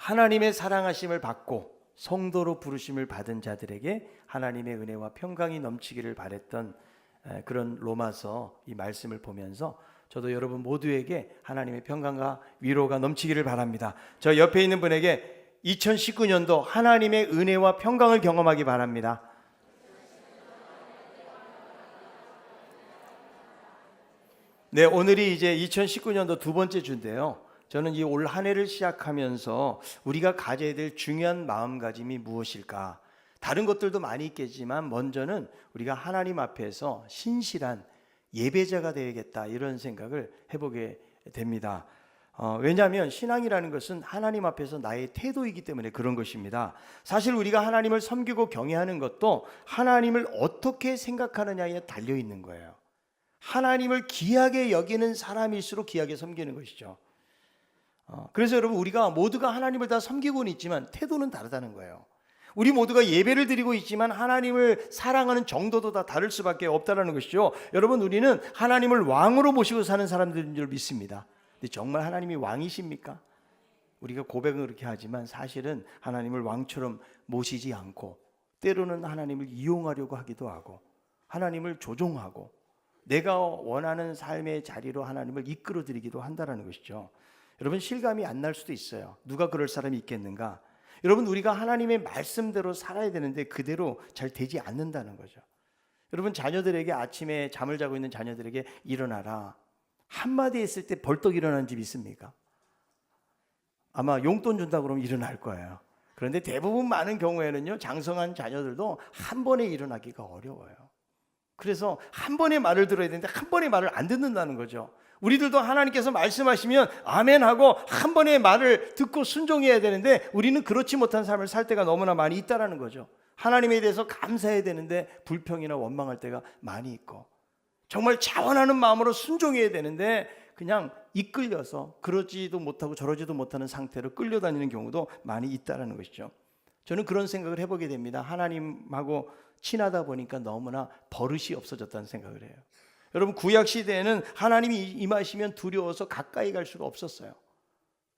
하나님의 사랑하심을 받고 성도로 부르심을 받은 자들에게 하나님의 은혜와 평강이 넘치기를 바랬던 그런 로마서 이 말씀을 보면서 저도 여러분 모두에게 하나님의 평강과 위로가 넘치기를 바랍니다. 저 옆에 있는 분에게 2019년도 하나님의 은혜와 평강을 경험하기 바랍니다. 네, 오늘이 이제 2019년도 두 번째 주인데요. 저는 이 올 한 해를 시작하면서 우리가 가져야 될 중요한 마음가짐이 무엇일까? 다른 것들도 많이 있겠지만 먼저는 우리가 하나님 앞에서 신실한 예배자가 되야겠다, 이런 생각을 해보게 됩니다. 왜냐하면 신앙이라는 것은 하나님 앞에서 나의 태도이기 때문에 그런 것입니다. 사실 우리가 하나님을 섬기고 경외하는 것도 하나님을 어떻게 생각하느냐에 달려 있는 거예요. 하나님을 귀하게 여기는 사람일수록 귀하게 섬기는 것이죠. 그래서 여러분, 우리가 모두가 하나님을 다 섬기고는 있지만 태도는 다르다는 거예요. 우리 모두가 예배를 드리고 있지만 하나님을 사랑하는 정도도 다 다를 수밖에 없다는 것이죠. 여러분, 우리는 하나님을 왕으로 모시고 사는 사람들인 줄 믿습니다. 근데 정말 하나님이 왕이십니까? 우리가 고백은 그렇게 하지만 사실은 하나님을 왕처럼 모시지 않고 때로는 하나님을 이용하려고 하기도 하고 하나님을 조종하고 내가 원하는 삶의 자리로 하나님을 이끌어 드리기도 한다는 것이죠. 여러분, 실감이 안 날 수도 있어요. 누가 그럴 사람이 있겠는가? 여러분, 우리가 하나님의 말씀대로 살아야 되는데 그대로 잘 되지 않는다는 거죠. 여러분, 자녀들에게 아침에 잠을 자고 있는 자녀들에게 일어나라 한마디 했을 때 벌떡 일어나는 집 있습니까? 아마 용돈 준다 그러면 일어날 거예요. 그런데 대부분 많은 경우에는요, 장성한 자녀들도 한 번에 일어나기가 어려워요. 그래서 한 번의 말을 들어야 되는데 한 번의 말을 안 듣는다는 거죠. 우리들도 하나님께서 말씀하시면 아멘 하고 한 번의 말을 듣고 순종해야 되는데 우리는 그렇지 못한 삶을 살 때가 너무나 많이 있다는 거죠. 하나님에 대해서 감사해야 되는데 불평이나 원망할 때가 많이 있고, 정말 자원하는 마음으로 순종해야 되는데 그냥 이끌려서 그러지도 못하고 저러지도 못하는 상태로 끌려다니는 경우도 많이 있다는 것이죠. 저는 그런 생각을 해보게 됩니다. 하나님하고 친하다 보니까 너무나 버릇이 없어졌다는 생각을 해요. 여러분, 구약 시대에는 하나님이 임하시면 두려워서 가까이 갈 수가 없었어요.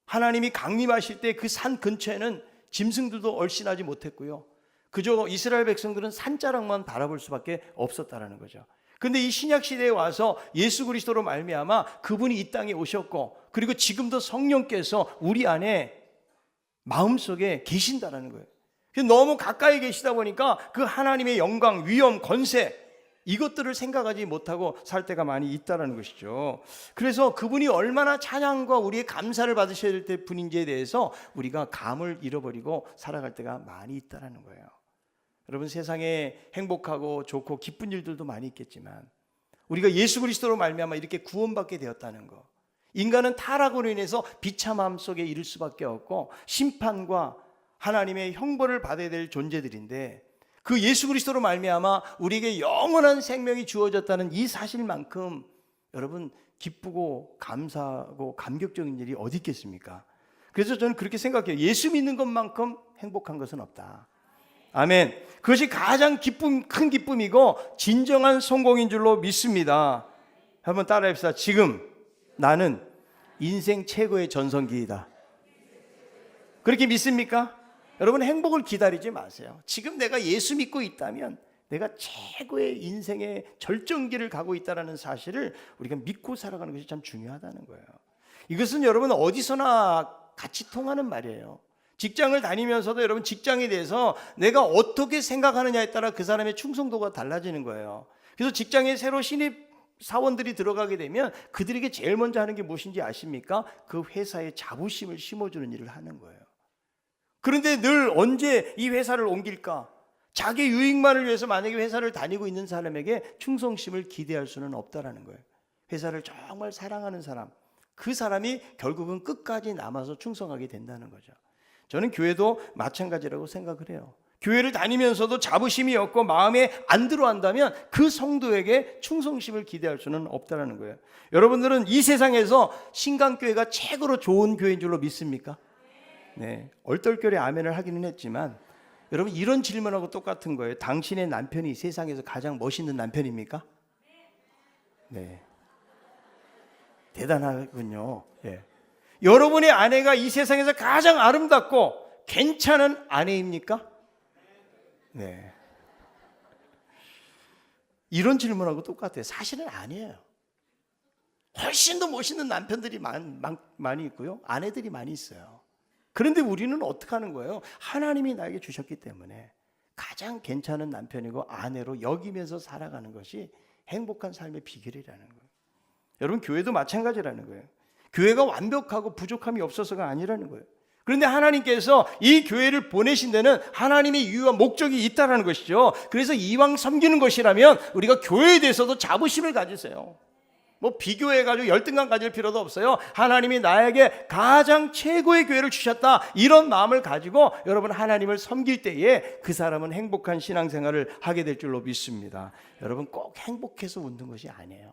하나님이 강림하실 때 그 산 근처에는 짐승들도 얼씬하지 못했고요. 그저 이스라엘 백성들은 산자락만 바라볼 수밖에 없었다는 거죠. 근데 이 신약 시대에 와서 예수 그리스도로 말미암아 그분이 이 땅에 오셨고, 그리고 지금도 성령께서 우리 안에 마음속에 계신다는 거예요. 너무 가까이 계시다 보니까 그 하나님의 영광, 위엄, 권세, 이것들을 생각하지 못하고 살 때가 많이 있다는 것이죠. 그래서 그분이 얼마나 찬양과 우리의 감사를 받으셔야 될 분인지에 대해서 우리가 감을 잃어버리고 살아갈 때가 많이 있다는 거예요. 여러분, 세상에 행복하고 좋고 기쁜 일들도 많이 있겠지만 우리가 예수 그리스도로 말미암아 이렇게 구원받게 되었다는 거, 인간은 타락으로 인해서 비참함 속에 이를 수밖에 없고 심판과 하나님의 형벌을 받아야 될 존재들인데, 그 예수 그리스도로 말미암아 우리에게 영원한 생명이 주어졌다는 이 사실만큼 여러분 기쁘고 감사하고 감격적인 일이 어디 있겠습니까? 그래서 저는 그렇게 생각해요. 예수 믿는 것만큼 행복한 것은 없다. 아멘. 그것이 가장 큰 기쁨이고 진정한 성공인 줄로 믿습니다. 한번 따라합시다. 지금 나는 인생 최고의 전성기이다. 그렇게 믿습니까? 여러분, 행복을 기다리지 마세요. 지금 내가 예수 믿고 있다면 내가 최고의 인생의 절정기를 가고 있다는 사실을 우리가 믿고 살아가는 것이 참 중요하다는 거예요. 이것은 여러분 어디서나 같이 통하는 말이에요. 직장을 다니면서도 여러분, 직장에 대해서 내가 어떻게 생각하느냐에 따라 그 사람의 충성도가 달라지는 거예요. 그래서 직장에 새로 신입 사원들이 들어가게 되면 그들에게 제일 먼저 하는 게 무엇인지 아십니까? 그 회사에 자부심을 심어주는 일을 하는 거예요. 그런데 늘 언제 이 회사를 옮길까? 자기 유익만을 위해서 만약에 회사를 다니고 있는 사람에게 충성심을 기대할 수는 없다라는 거예요. 회사를 정말 사랑하는 사람, 그 사람이 결국은 끝까지 남아서 충성하게 된다는 거죠. 저는 교회도 마찬가지라고 생각을 해요. 교회를 다니면서도 자부심이 없고 마음에 안 들어한다면 그 성도에게 충성심을 기대할 수는 없다라는 거예요. 여러분들은 이 세상에서 신강교회가 최고로 좋은 교회인 줄로 믿습니까? 네, 얼떨결에 아멘을 하기는 했지만 여러분, 이런 질문하고 똑같은 거예요. 당신의 남편이 세상에서 가장 멋있는 남편입니까? 네, 대단하군요. 예. 여러분의 아내가 이 세상에서 가장 아름답고 괜찮은 아내입니까? 네. 이런 질문하고 똑같아요. 사실은 아니에요. 훨씬 더 멋있는 남편들이 많이 있고요. 아내들이 많이 있어요. 그런데 우리는 어떻게 하는 거예요? 하나님이 나에게 주셨기 때문에 가장 괜찮은 남편이고 아내로 여기면서 살아가는 것이 행복한 삶의 비결이라는 거예요. 여러분, 교회도 마찬가지라는 거예요. 교회가 완벽하고 부족함이 없어서가 아니라는 거예요. 그런데 하나님께서 이 교회를 보내신 데는 하나님의 이유와 목적이 있다는 것이죠. 그래서 이왕 섬기는 것이라면 우리가 교회에 대해서도 자부심을 가지세요. 뭐 비교해가지고 열등감 가질 필요도 없어요. 하나님이 나에게 가장 최고의 교회를 주셨다, 이런 마음을 가지고 여러분 하나님을 섬길 때에 그 사람은 행복한 신앙생활을 하게 될 줄로 믿습니다. 여러분, 꼭 행복해서 웃는 것이 아니에요.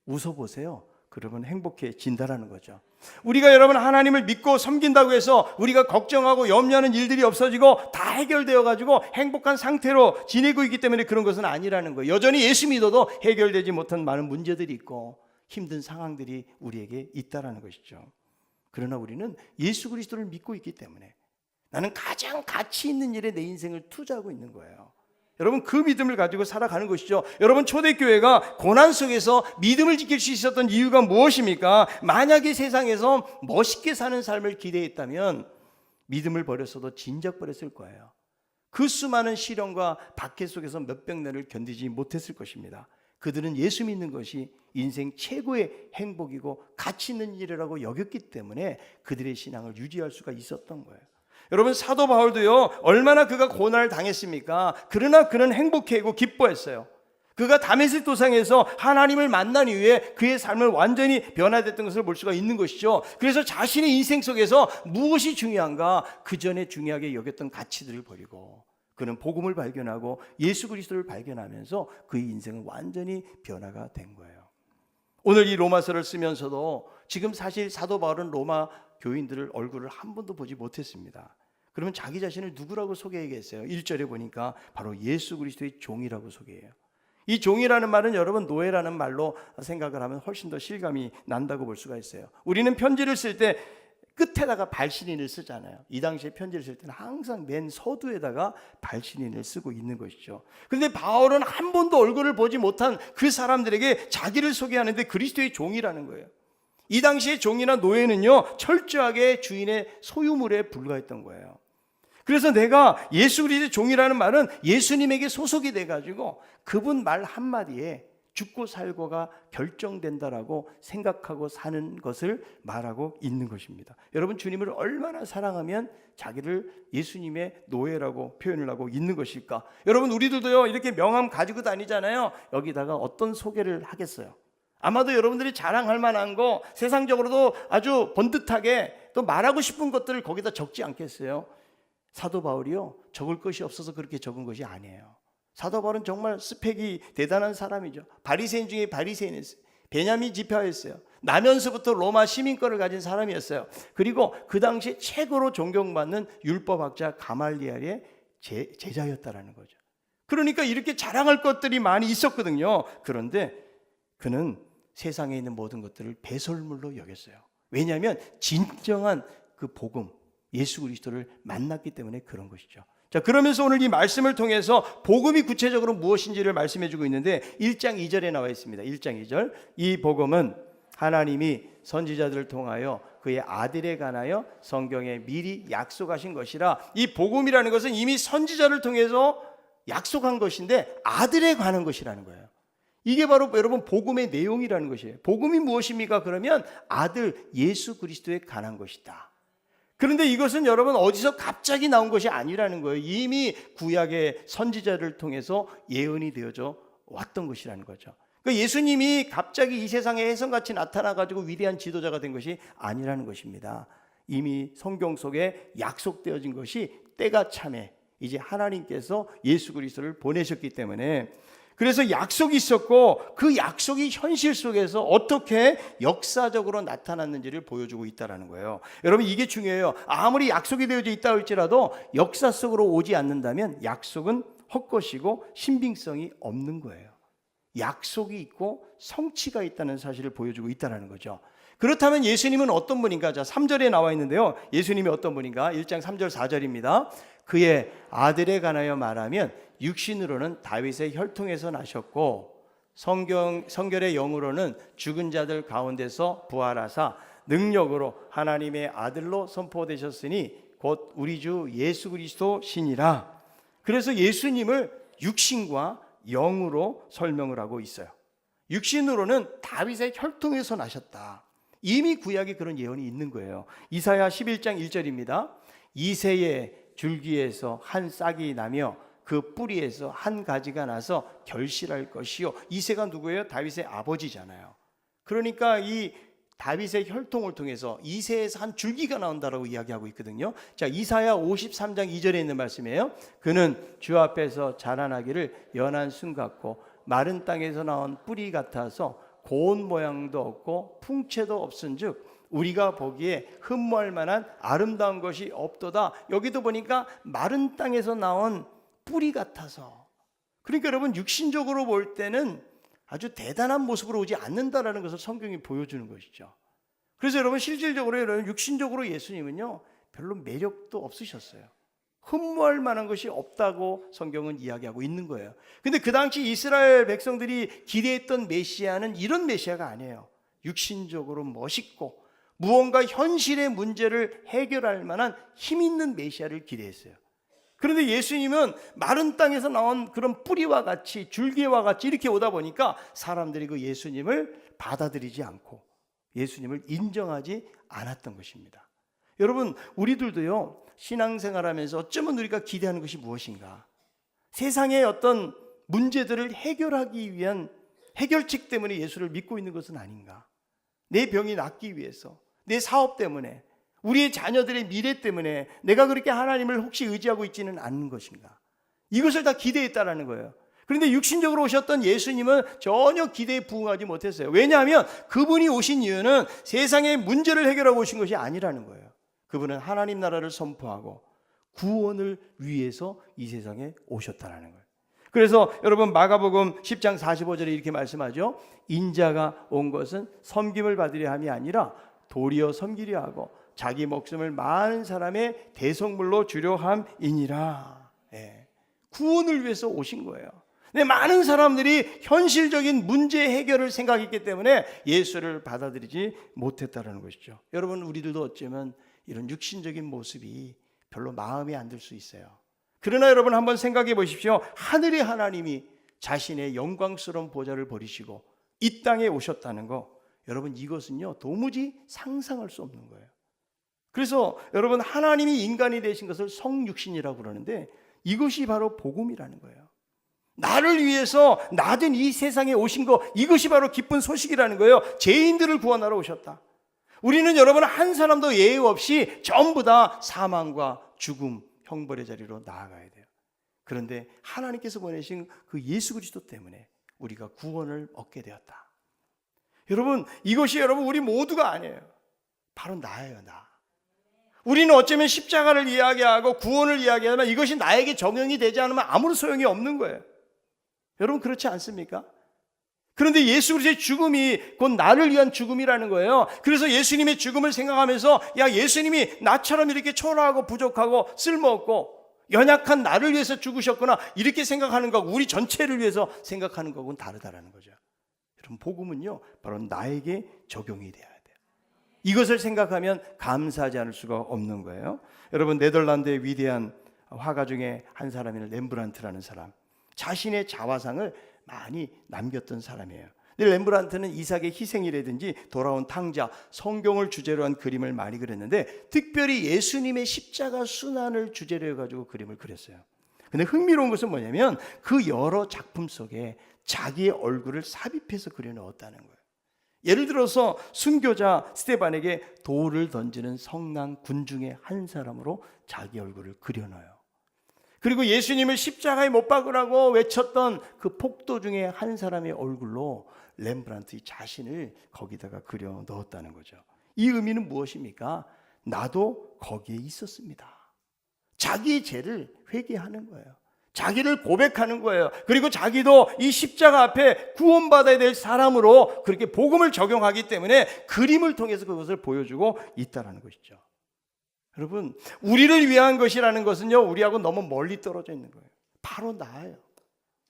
웃어보세요. 그러면 행복해진다라는 거죠. 우리가 여러분 하나님을 믿고 섬긴다고 해서 우리가 걱정하고 염려하는 일들이 없어지고 다 해결되어 가지고 행복한 상태로 지내고 있기 때문에 그런 것은 아니라는 거예요. 여전히 예수 믿어도 해결되지 못한 많은 문제들이 있고 힘든 상황들이 우리에게 있다라는 것이죠. 그러나 우리는 예수 그리스도를 믿고 있기 때문에 나는 가장 가치 있는 일에 내 인생을 투자하고 있는 거예요. 여러분, 그 믿음을 가지고 살아가는 것이죠. 여러분, 초대교회가 고난 속에서 믿음을 지킬 수 있었던 이유가 무엇입니까? 만약에 세상에서 멋있게 사는 삶을 기대했다면 믿음을 버렸어도 진작 버렸을 거예요. 그 수많은 시련과 박해 속에서 몇백 년을 견디지 못했을 것입니다. 그들은 예수 믿는 것이 인생 최고의 행복이고 가치 있는 일이라고 여겼기 때문에 그들의 신앙을 유지할 수가 있었던 거예요. 여러분, 사도 바울도요, 얼마나 그가 고난을 당했습니까? 그러나 그는 행복해하고 기뻐했어요. 그가 다메섹 도상에서 하나님을 만난 이후에 그의 삶을 완전히 변화됐던 것을 볼 수가 있는 것이죠. 그래서 자신의 인생 속에서 무엇이 중요한가, 그 전에 중요하게 여겼던 가치들을 버리고 그는 복음을 발견하고 예수 그리스도를 발견하면서 그의 인생은 완전히 변화가 된 거예요. 오늘 이 로마서를 쓰면서도 지금 사실 사도 바울은 로마 교인들을 얼굴을 한 번도 보지 못했습니다. 그러면 자기 자신을 누구라고 소개하겠어요? 1절에 보니까 바로 예수 그리스도의 종이라고 소개해요. 이 종이라는 말은 여러분 노예라는 말로 생각을 하면 훨씬 더 실감이 난다고 볼 수가 있어요. 우리는 편지를 쓸 때 끝에다가 발신인을 쓰잖아요. 이 당시에 편지를 쓸 때는 항상 맨 서두에다가 발신인을 쓰고 있는 것이죠. 그런데 바울은 한 번도 얼굴을 보지 못한 그 사람들에게 자기를 소개하는데 그리스도의 종이라는 거예요. 이 당시에 종이나 노예는요, 철저하게 주인의 소유물에 불과했던 거예요. 그래서 내가 예수 그리스도의 종이라는 말은 예수님에게 소속이 돼가지고 그분 말 한마디에 죽고 살고가 결정된다라고 생각하고 사는 것을 말하고 있는 것입니다. 여러분, 주님을 얼마나 사랑하면 자기를 예수님의 노예라고 표현을 하고 있는 것일까? 여러분, 우리들도요, 이렇게 명함 가지고 다니잖아요. 여기다가 어떤 소개를 하겠어요? 아마도 여러분들이 자랑할 만한 거, 세상적으로도 아주 번듯하게 또 말하고 싶은 것들을 거기다 적지 않겠어요? 사도 바울이요, 적을 것이 없어서 그렇게 적은 것이 아니에요. 사도 바울은 정말 스펙이 대단한 사람이죠. 바리새인 중에 바리새인이었어요. 베냐민 지파였어요. 나면서부터 로마 시민권을 가진 사람이었어요. 그리고 그 당시 최고로 존경받는 율법학자 가말리엘의 제자였다라는 거죠. 그러니까 이렇게 자랑할 것들이 많이 있었거든요. 그런데 그는 세상에 있는 모든 것들을 배설물로 여겼어요. 왜냐하면 진정한 그 복음, 예수 그리스도를 만났기 때문에 그런 것이죠. 자, 그러면서 오늘 이 말씀을 통해서 복음이 구체적으로 무엇인지를 말씀해주고 있는데 1장 2절에 나와 있습니다. 1장 2절, 이 복음은 하나님이 선지자들을 통하여 그의 아들에 관하여 성경에 미리 약속하신 것이라. 이 복음이라는 것은 이미 선지자를 통해서 약속한 것인데 아들에 관한 것이라는 거예요. 이게 바로 여러분 복음의 내용이라는 것이에요. 복음이 무엇입니까? 그러면 아들 예수 그리스도에 관한 것이다. 그런데 이것은 여러분 어디서 갑자기 나온 것이 아니라는 거예요. 이미 구약의 선지자를 통해서 예언이 되어져 왔던 것이라는 거죠. 그러니까 예수님이 갑자기 이 세상에 혜성같이 나타나가지고 위대한 지도자가 된 것이 아니라는 것입니다. 이미 성경 속에 약속되어진 것이 때가 참에 이제 하나님께서 예수 그리스도를 보내셨기 때문에, 그래서 약속이 있었고 그 약속이 현실 속에서 어떻게 역사적으로 나타났는지를 보여주고 있다는 거예요. 여러분, 이게 중요해요. 아무리 약속이 되어져 있다 할지라도 역사 속으로 오지 않는다면 약속은 헛것이고 신빙성이 없는 거예요. 약속이 있고 성취가 있다는 사실을 보여주고 있다는 거죠. 그렇다면 예수님은 어떤 분인가? 자, 3절에 나와 있는데요. 예수님이 어떤 분인가? 1장 3절 4절입니다. 그의 아들에 관하여 말하면 육신으로는 다윗의 혈통에서 나셨고 성결의 영으로는 죽은 자들 가운데서 부활하사 능력으로 하나님의 아들로 선포되셨으니 곧 우리 주 예수 그리스도 신이라. 그래서 예수님을 육신과 영으로 설명을 하고 있어요. 육신으로는 다윗의 혈통에서 나셨다. 이미 구약에 그런 예언이 있는 거예요. 이사야 11장 1절입니다. 이새의 줄기에서 한 싹이 나며 그 뿌리에서 한 가지가 나서 결실할 것이요. 이새가 누구예요? 다윗의 아버지잖아요. 그러니까 이 다윗의 혈통을 통해서 이새에서 한 줄기가 나온다라고 이야기하고 있거든요. 자, 이사야 53장 2절에 있는 말씀이에요. 그는 주 앞에서 자라나기를 연한 순 같고 마른 땅에서 나온 뿌리 같아서 고운 모양도 없고 풍채도 없은즉 우리가 보기에 흠모할 만한 아름다운 것이 없도다. 여기도 보니까 마른 땅에서 나온 뿌리 같아서, 그러니까 여러분 육신적으로 볼 때는 아주 대단한 모습으로 오지 않는다라는 것을 성경이 보여주는 것이죠. 그래서 여러분 실질적으로 여러분 육신적으로 예수님은요 별로 매력도 없으셨어요. 흠모할 만한 것이 없다고 성경은 이야기하고 있는 거예요. 근데 그 당시 이스라엘 백성들이 기대했던 메시아는 이런 메시아가 아니에요. 육신적으로 멋있고 무언가 현실의 문제를 해결할 만한 힘 있는 메시아를 기대했어요. 그런데 예수님은 마른 땅에서 나온 그런 뿌리와 같이 줄기와 같이 이렇게 오다 보니까 사람들이 그 예수님을 받아들이지 않고 예수님을 인정하지 않았던 것입니다. 여러분 우리들도요 신앙생활하면서 어쩌면 우리가 기대하는 것이 무엇인가? 세상의 어떤 문제들을 해결하기 위한 해결책 때문에 예수를 믿고 있는 것은 아닌가? 내 병이 낫기 위해서, 내 사업 때문에, 우리의 자녀들의 미래 때문에 내가 그렇게 하나님을 혹시 의지하고 있지는 않는 것인가? 이것을 다 기대했다라는 거예요. 그런데 육신적으로 오셨던 예수님은 전혀 기대에 부응하지 못했어요. 왜냐하면 그분이 오신 이유는 세상의 문제를 해결하고 오신 것이 아니라는 거예요. 그분은 하나님 나라를 선포하고 구원을 위해서 이 세상에 오셨다라는 거예요. 그래서 여러분 마가복음 10장 45절에 이렇게 말씀하죠. 인자가 온 것은 섬김을 받으려 함이 아니라 도리어 섬기려 하고 자기 목숨을 많은 사람의 대속물로 주려 함이니라. 구원을 위해서 오신 거예요. 근데 많은 사람들이 현실적인 문제 해결을 생각했기 때문에 예수를 받아들이지 못했다는 것이죠. 여러분 우리들도 어쩌면 이런 육신적인 모습이 별로 마음에 안 들 수 있어요. 그러나 여러분 한번 생각해 보십시오. 하늘의 하나님이 자신의 영광스러운 보좌를 버리시고 이 땅에 오셨다는 거, 여러분 이것은요 도무지 상상할 수 없는 거예요. 그래서 여러분 하나님이 인간이 되신 것을 성육신이라고 그러는데 이것이 바로 복음이라는 거예요. 나를 위해서 낮은 이 세상에 오신 거, 이것이 바로 기쁜 소식이라는 거예요. 죄인들을 구원하러 오셨다. 우리는 여러분 한 사람도 예외 없이 전부 다 사망과 죽음, 형벌의 자리로 나아가야 돼요. 그런데 하나님께서 보내신 그 예수 그리스도 때문에 우리가 구원을 얻게 되었다. 여러분 이것이 여러분 우리 모두가 아니에요. 바로 나예요, 나. 우리는 어쩌면 십자가를 이야기하고 구원을 이야기하지만 이것이 나에게 적용이 되지 않으면 아무런 소용이 없는 거예요. 여러분 그렇지 않습니까? 그런데 예수 그리스도의 죽음이 곧 나를 위한 죽음이라는 거예요. 그래서 예수님의 죽음을 생각하면서 야 예수님이 나처럼 이렇게 초라하고 부족하고 쓸모없고 연약한 나를 위해서 죽으셨구나 이렇게 생각하는 거하고 우리 전체를 위해서 생각하는 거하고는 다르다라는 거죠. 여러분 복음은요 바로 나에게 적용이 돼야 돼요. 이것을 생각하면 감사하지 않을 수가 없는 거예요. 여러분 네덜란드의 위대한 화가 중에 한 사람인 렘브란트라는 사람, 자신의 자화상을 많이 남겼던 사람이에요. 근데 렘브란트는 이삭의 희생이라든지 돌아온 탕자, 성경을 주제로 한 그림을 많이 그렸는데 특별히 예수님의 십자가 순환을 주제로 해가지고 그림을 그렸어요. 근데 흥미로운 것은 뭐냐면 그 여러 작품 속에 자기의 얼굴을 삽입해서 그려 넣었다는 거예요. 예를 들어서 순교자 스데반에게 돌을 던지는 성난 군 중에 한 사람으로 자기 얼굴을 그려 넣어요. 그리고 예수님을 십자가에 못 박으라고 외쳤던 그 폭도 중에 한 사람의 얼굴로 렘브란트 자신을 거기다가 그려 넣었다는 거죠. 이 의미는 무엇입니까? 나도 거기에 있었습니다. 자기의 죄를 회개하는 거예요. 자기를 고백하는 거예요. 그리고 자기도 이 십자가 앞에 구원받아야 될 사람으로 그렇게 복음을 적용하기 때문에 그림을 통해서 그것을 보여주고 있다는 것이죠. 여러분, 우리를 위한 것이라는 것은요, 우리하고 너무 멀리 떨어져 있는 거예요. 바로 나예요.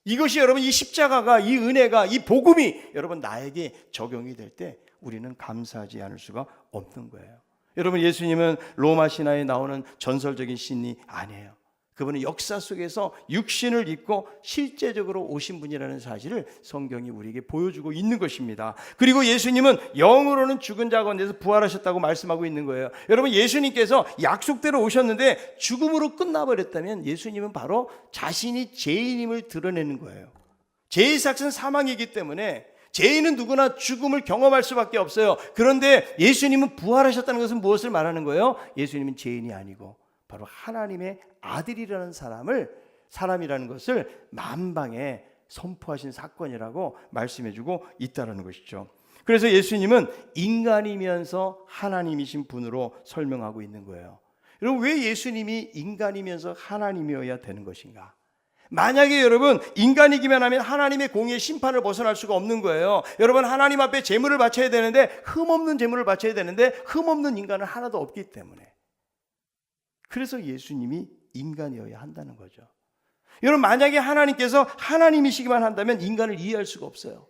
이것이 여러분, 이 십자가가, 이 은혜가, 이 복음이 여러분 나에게 적용이 될 때 우리는 감사하지 않을 수가 없는 거예요. 여러분, 예수님은 로마 신화에 나오는 전설적인 신이 아니에요. 그분은 역사 속에서 육신을 입고 실제적으로 오신 분이라는 사실을 성경이 우리에게 보여주고 있는 것입니다. 그리고 예수님은 영으로는 죽은 자 가운데서 부활하셨다고 말씀하고 있는 거예요. 여러분, 예수님께서 약속대로 오셨는데 죽음으로 끝나버렸다면 예수님은 바로 자신이 죄인임을 드러내는 거예요. 죄의 삭은 사망이기 때문에 죄인은 누구나 죽음을 경험할 수밖에 없어요. 그런데 예수님은 부활하셨다는 것은 무엇을 말하는 거예요? 예수님은 죄인이 아니고 바로 하나님의 아들이라는 사람이라는 것을 만방에 선포하신 사건이라고 말씀해주고 있다는 것이죠. 그래서 예수님은 인간이면서 하나님이신 분으로 설명하고 있는 거예요. 여러분, 왜 예수님이 인간이면서 하나님이어야 되는 것인가? 만약에 여러분 인간이기만 하면 하나님의 공의의 심판을 벗어날 수가 없는 거예요. 여러분, 하나님 앞에 제물을 바쳐야 되는데 흠없는 제물을 바쳐야 되는데 흠없는 인간은 하나도 없기 때문에, 그래서 예수님이 인간이어야 한다는 거죠. 여러분, 만약에 하나님께서 하나님이시기만 한다면 인간을 이해할 수가 없어요.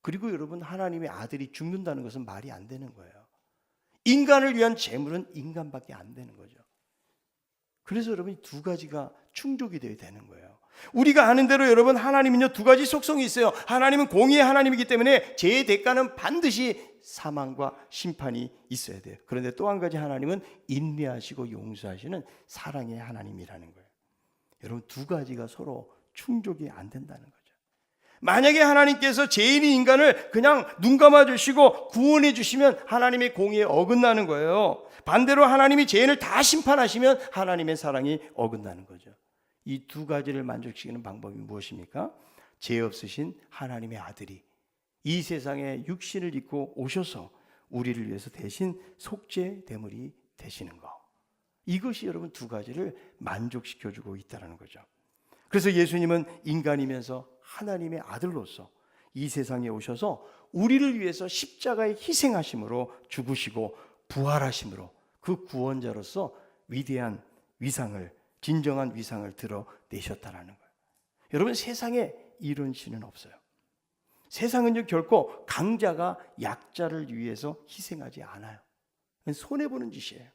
그리고 여러분, 하나님의 아들이 죽는다는 것은 말이 안 되는 거예요. 인간을 위한 제물은 인간밖에 안 되는 거죠. 그래서 여러분, 두 가지가 충족이 되어야 되는 거예요. 우리가 아는 대로 여러분, 하나님은요 두 가지 속성이 있어요. 하나님은 공의의 하나님이기 때문에 죄의 대가는 반드시 사망과 심판이 있어야 돼요. 그런데 또 한 가지, 하나님은 인내하시고 용서하시는 사랑의 하나님이라는 거예요. 여러분, 두 가지가 서로 충족이 안 된다는 거죠. 만약에 하나님께서 죄인인 인간을 그냥 눈 감아 주시고 구원해 주시면 하나님의 공의에 어긋나는 거예요. 반대로 하나님이 죄인을 다 심판하시면 하나님의 사랑이 어긋나는 거죠. 이 두 가지를 만족시키는 방법이 무엇입니까? 죄 없으신 하나님의 아들이 이 세상에 육신을 입고 오셔서 우리를 위해서 대신 속죄 대물이 되시는 것, 이것이 여러분 두 가지를 만족시켜주고 있다는 거죠. 그래서 예수님은 인간이면서 하나님의 아들로서 이 세상에 오셔서 우리를 위해서 십자가의 희생하심으로 죽으시고 부활하심으로 그 구원자로서 위대한 위상을, 진정한 위상을 드러내셨다라는 거예요. 여러분, 세상에 이런 신은 없어요. 세상은요 결코 강자가 약자를 위해서 희생하지 않아요. 손해보는 짓이에요.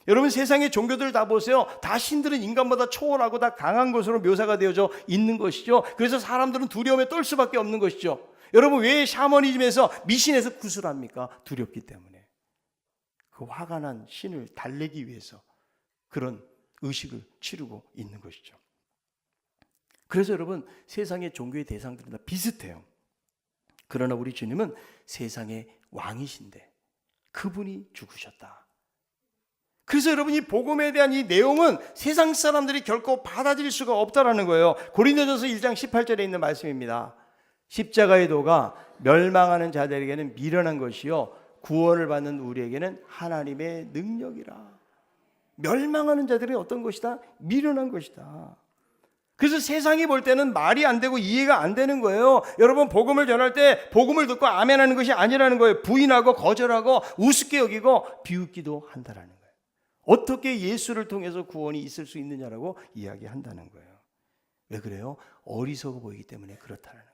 여러분, 세상의 종교들 다 보세요. 다 신들은 인간보다 초월하고 다 강한 것으로 묘사가 되어져 있는 것이죠. 그래서 사람들은 두려움에 떨 수밖에 없는 것이죠. 여러분, 왜 샤머니즘에서 미신에서 구슬합니까? 두렵기 때문에. 그 화가 난 신을 달래기 위해서 그런 의식을 치르고 있는 것이죠. 그래서 여러분, 세상의 종교의 대상들은 다 비슷해요. 그러나 우리 주님은 세상의 왕이신데 그분이 죽으셨다. 그래서 여러분, 이 복음에 대한 이 내용은 세상 사람들이 결코 받아들일 수가 없다라는 거예요. 고린도전서 1장 18절에 있는 말씀입니다. 십자가의 도가 멸망하는 자들에게는 미련한 것이요 구원을 받는 우리에게는 하나님의 능력이라. 멸망하는 자들은 어떤 것이다? 미련한 것이다. 그래서 세상이 볼 때는 말이 안 되고 이해가 안 되는 거예요. 여러분, 복음을 전할 때 복음을 듣고 아멘하는 것이 아니라는 거예요. 부인하고 거절하고 우습게 여기고 비웃기도 한다라는 거예요. 어떻게 예수를 통해서 구원이 있을 수 있느냐라고 이야기한다는 거예요. 왜 그래요? 어리석어 보이기 때문에 그렇다는 거예요.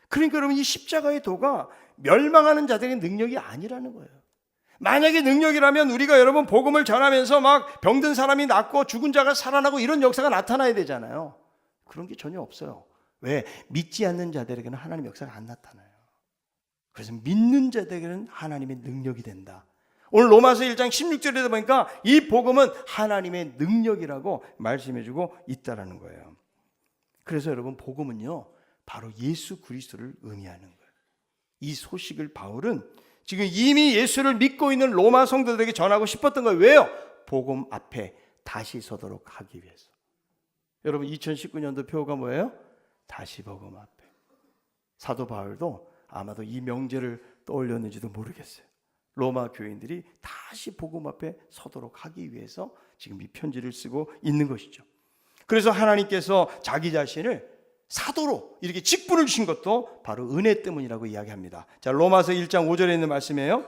그러니까 여러분, 이 십자가의 도가 멸망하는 자들의 능력이 아니라는 거예요. 만약에 능력이라면 우리가 여러분 복음을 전하면서 막 병든 사람이 낫고 죽은 자가 살아나고 이런 역사가 나타나야 되잖아요. 그런 게 전혀 없어요. 왜? 믿지 않는 자들에게는 하나님의 역사가 안 나타나요. 그래서 믿는 자들에게는 하나님의 능력이 된다. 오늘 로마서 1장 16절에 보니까 이 복음은 하나님의 능력이라고 말씀해주고 있다는 거예요. 그래서 여러분, 복음은요 바로 예수 그리스도를 의미하는 거예요. 이 소식을 바울은 지금 이미 예수를 믿고 있는 로마 성도들에게 전하고 싶었던 거예요. 왜요? 복음 앞에 다시 서도록 하기 위해서. 여러분, 2019년도 표가 뭐예요? 다시 복음 앞에. 사도 바울도 아마도 이 명제를 떠올렸는지도 모르겠어요. 로마 교인들이 다시 복음 앞에 서도록 하기 위해서 지금 이 편지를 쓰고 있는 것이죠. 그래서 하나님께서 자기 자신을 사도로 이렇게 직분을 주신 것도 바로 은혜 때문이라고 이야기합니다. 자, 로마서 1장 5절에 있는 말씀이에요.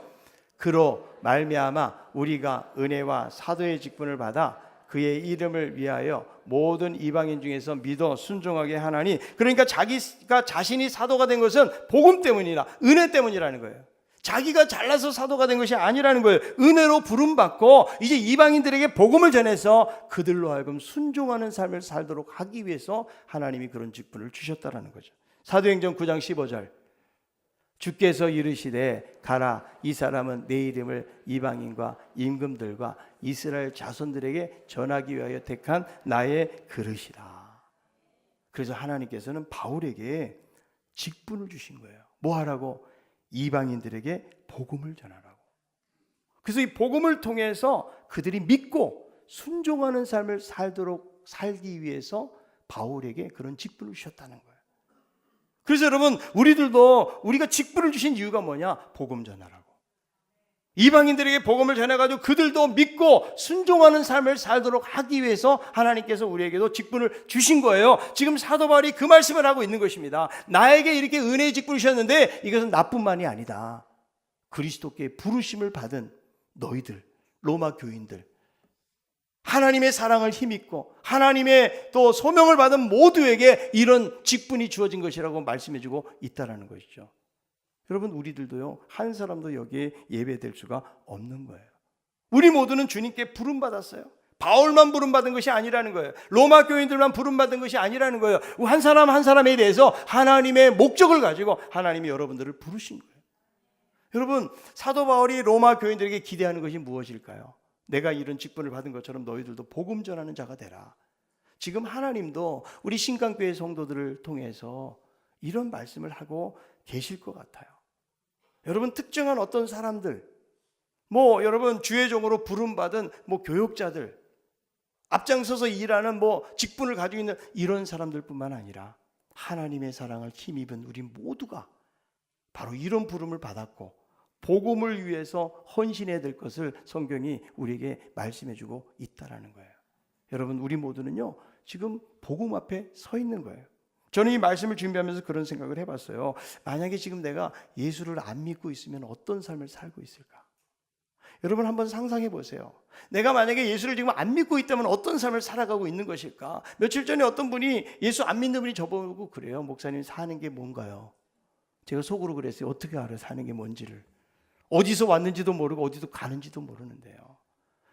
그로 말미암아 우리가 은혜와 사도의 직분을 받아 그의 이름을 위하여 모든 이방인 중에서 믿어 순종하게 하나니, 그러니까 자기가 자신이 사도가 된 것은 복음 때문이라, 은혜 때문이라는 거예요. 자기가 잘나서 사도가 된 것이 아니라는 거예요. 은혜로 부름받고 이제 이방인들에게 복음을 전해서 그들로 하여금 순종하는 삶을 살도록 하기 위해서 하나님이 그런 직분을 주셨다는 거죠. 사도행전 9장 15절, 주께서 이르시되 가라, 이 사람은 내 이름을 이방인과 임금들과 이스라엘 자손들에게 전하기 위하여 택한 나의 그릇이라. 그래서 하나님께서는 바울에게 직분을 주신 거예요. 뭐 하라고? 이방인들에게 복음을 전하라고. 그래서 이 복음을 통해서 그들이 믿고 순종하는 삶을 살기 위해서 바울에게 그런 직분을 주셨다는 거예요. 그래서 여러분, 우리들도 우리가 직분을 주신 이유가 뭐냐? 복음 전하라고. 이방인들에게 복음을 전해가지고 그들도 믿고 순종하는 삶을 살도록 하기 위해서 하나님께서 우리에게도 직분을 주신 거예요. 지금 사도 바울이 그 말씀을 하고 있는 것입니다. 나에게 이렇게 은혜의 직분을 주셨는데 이것은 나뿐만이 아니다. 그리스도께 부르심을 받은 너희들, 로마 교인들, 하나님의 사랑을 힘입고 하나님의 또 소명을 받은 모두에게 이런 직분이 주어진 것이라고 말씀해주고 있다는 것이죠. 여러분, 우리들도요, 한 사람도 여기에 예배될 수가 없는 거예요. 우리 모두는 주님께 부름받았어요. 바울만 부름받은 것이 아니라는 거예요. 로마 교인들만 부름받은 것이 아니라는 거예요. 한 사람 한 사람에 대해서 하나님의 목적을 가지고 하나님이 여러분들을 부르신 거예요. 여러분, 사도 바울이 로마 교인들에게 기대하는 것이 무엇일까요? 내가 이런 직분을 받은 것처럼 너희들도 복음 전하는 자가 되라. 지금 하나님도 우리 신강교회 성도들을 통해서 이런 말씀을 하고 계실 것 같아요. 여러분, 특정한 어떤 사람들, 여러분 주의 종으로 부름받은 교역자들, 앞장서서 일하는 직분을 가지고 있는 이런 사람들뿐만 아니라 하나님의 사랑을 힘입은 우리 모두가 바로 이런 부름을 받았고 복음을 위해서 헌신해야 될 것을 성경이 우리에게 말씀해주고 있다라는 거예요. 여러분, 우리 모두는요, 지금 복음 앞에 서 있는 거예요. 저는 이 말씀을 준비하면서 그런 생각을 해봤어요. 만약에 지금 내가 예수를 안 믿고 있으면 어떤 삶을 살고 있을까? 여러분, 한번 상상해 보세요. 내가 만약에 예수를 지금 안 믿고 있다면 어떤 삶을 살아가고 있는 것일까? 며칠 전에 어떤 분이, 예수 안 믿는 분이 저보고 그래요. 목사님, 사는 게 뭔가요? 제가 속으로 그랬어요. 어떻게 알아요? 사는 게 뭔지를. 어디서 왔는지도 모르고 어디서 가는지도 모르는데요.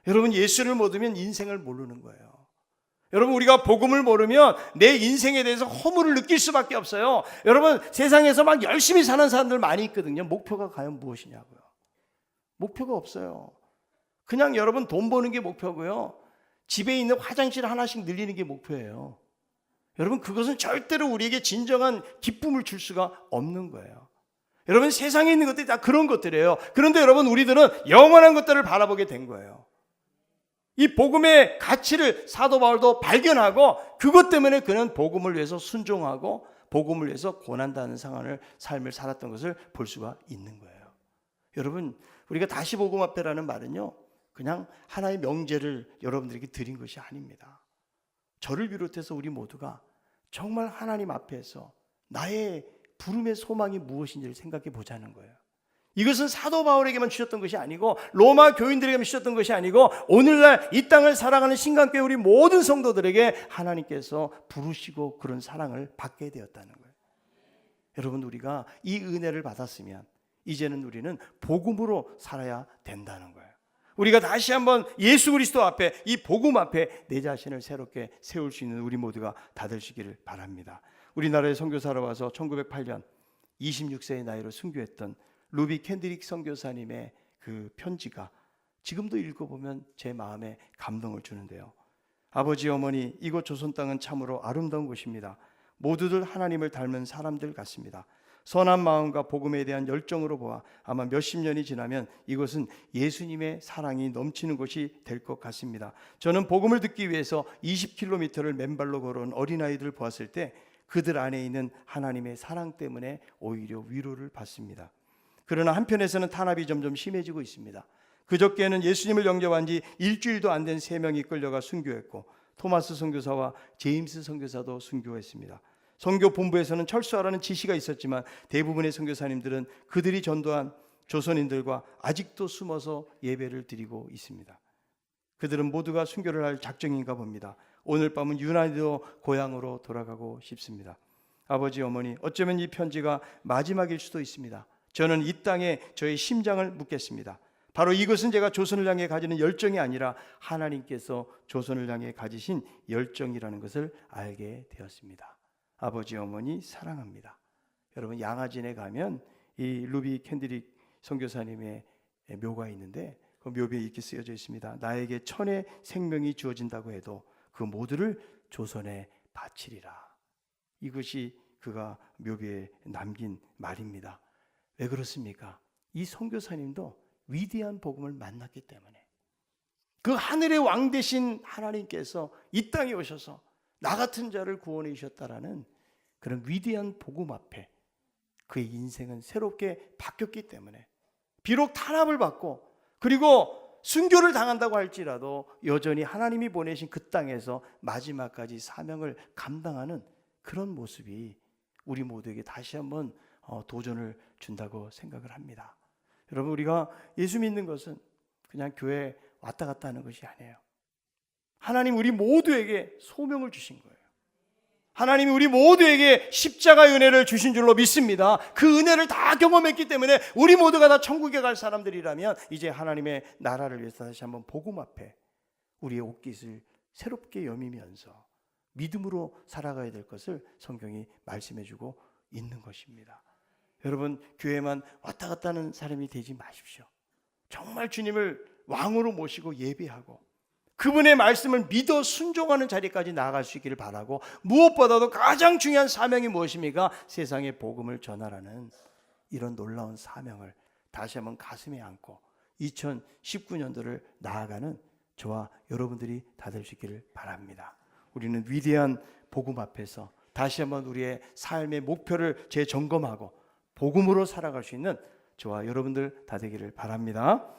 여러분, 예수를 모르면 인생을 모르는 거예요. 여러분, 우리가 복음을 모르면 내 인생에 대해서 허물을 느낄 수밖에 없어요. 여러분, 세상에서 막 열심히 사는 사람들 많이 있거든요. 목표가 과연 무엇이냐고요. 목표가 없어요. 그냥 여러분 돈 버는 게 목표고요. 집에 있는 화장실 하나씩 늘리는 게 목표예요. 여러분, 그것은 절대로 우리에게 진정한 기쁨을 줄 수가 없는 거예요. 여러분, 세상에 있는 것들이 다 그런 것들이에요. 그런데 여러분, 우리들은 영원한 것들을 바라보게 된 거예요. 이 복음의 가치를 사도 바울도 발견하고 그것 때문에 그는 복음을 위해서 순종하고 복음을 위해서 고난당하는 삶을 살았던 것을 볼 수가 있는 거예요. 여러분, 우리가 다시 복음 앞에라는 말은요, 그냥 하나의 명제를 여러분들에게 드린 것이 아닙니다. 저를 비롯해서 우리 모두가 정말 하나님 앞에서 나의 부름의 소망이 무엇인지를 생각해 보자는 거예요. 이것은 사도 바울에게만 주셨던 것이 아니고 로마 교인들에게만 주셨던 것이 아니고 오늘날 이 땅을 살아가는 신강교회 우리 모든 성도들에게 하나님께서 부르시고 그런 사랑을 받게 되었다는 거예요. 여러분, 우리가 이 은혜를 받았으면 이제는 우리는 복음으로 살아야 된다는 거예요. 우리가 다시 한번 예수 그리스도 앞에, 이 복음 앞에 내 자신을 새롭게 세울 수 있는 우리 모두가 다 되시기를 바랍니다. 우리나라에 선교사로 와서 1908년 26세의 나이로 순교했던 루비 캔드릭 선교사님의 그 편지가 지금도 읽어보면 제 마음에 감동을 주는데요. 아버지, 어머니, 이곳 조선 땅은 참으로 아름다운 곳입니다. 모두들 하나님을 닮은 사람들 같습니다. 선한 마음과 복음에 대한 열정으로 보아 아마 몇십 년이 지나면 이곳은 예수님의 사랑이 넘치는 곳이 될 것 같습니다. 저는 복음을 듣기 위해서 20km를 맨발로 걸어온 어린아이들을 보았을 때 그들 안에 있는 하나님의 사랑 때문에 오히려 위로를 받습니다. 그러나 한편에서는 탄압이 점점 심해지고 있습니다. 그저께는 예수님을 영접한 지 일주일도 안 된 3명이 끌려가 순교했고 토마스 선교사와 제임스 선교사도 순교했습니다. 선교 본부에서는 철수하라는 지시가 있었지만 대부분의 선교사님들은 그들이 전도한 조선인들과 아직도 숨어서 예배를 드리고 있습니다. 그들은 모두가 순교를 할 작정인가 봅니다. 오늘 밤은 유난히도 고향으로 돌아가고 싶습니다. 아버지, 어머니, 어쩌면 이 편지가 마지막일 수도 있습니다. 저는 이 땅에 저의 심장을 묻겠습니다. 바로 이것은 제가 조선을 향해 가지는 열정이 아니라 하나님께서 조선을 향해 가지신 열정이라는 것을 알게 되었습니다. 아버지, 어머니 사랑합니다. 여러분, 양화진에 가면 이 루비 캔드릭 선교사님의 묘가 있는데 그 묘비에 이렇게 쓰여져 있습니다. 나에게 천의 생명이 주어진다고 해도 그 모두를 조선에 바치리라. 이것이 그가 묘비에 남긴 말입니다. 왜 그렇습니까? 이 선교사님도 위대한 복음을 만났기 때문에, 그 하늘의 왕 되신 하나님께서 이 땅에 오셔서 나 같은 자를 구원해 주셨다라는 그런 위대한 복음 앞에 그의 인생은 새롭게 바뀌었기 때문에, 비록 탄압을 받고 그리고 순교를 당한다고 할지라도 여전히 하나님이 보내신 그 땅에서 마지막까지 사명을 감당하는 그런 모습이 우리 모두에게 다시 한번 도전을 준다고 생각을 합니다. 여러분, 우리가 예수 믿는 것은 그냥 교회 왔다 갔다 하는 것이 아니에요. 하나님 우리 모두에게 소명을 주신 거예요. 하나님이 우리 모두에게 십자가의 은혜를 주신 줄로 믿습니다. 그 은혜를 다 경험했기 때문에 우리 모두가 다 천국에 갈 사람들이라면 이제 하나님의 나라를 위해서 다시 한번 복음 앞에 우리의 옷깃을 새롭게 여미면서 믿음으로 살아가야 될 것을 성경이 말씀해주고 있는 것입니다. 여러분, 교회만 왔다 갔다 하는 사람이 되지 마십시오. 정말 주님을 왕으로 모시고 예배하고 그분의 말씀을 믿어 순종하는 자리까지 나아갈 수 있기를 바라고, 무엇보다도 가장 중요한 사명이 무엇입니까? 세상에 복음을 전하라는 이런 놀라운 사명을 다시 한번 가슴에 안고 2019년도를 나아가는 저와 여러분들이 다 될 수 있기를 바랍니다. 우리는 위대한 복음 앞에서 다시 한번 우리의 삶의 목표를 재점검하고 복음으로 살아갈 수 있는 저와 여러분들 다 되기를 바랍니다.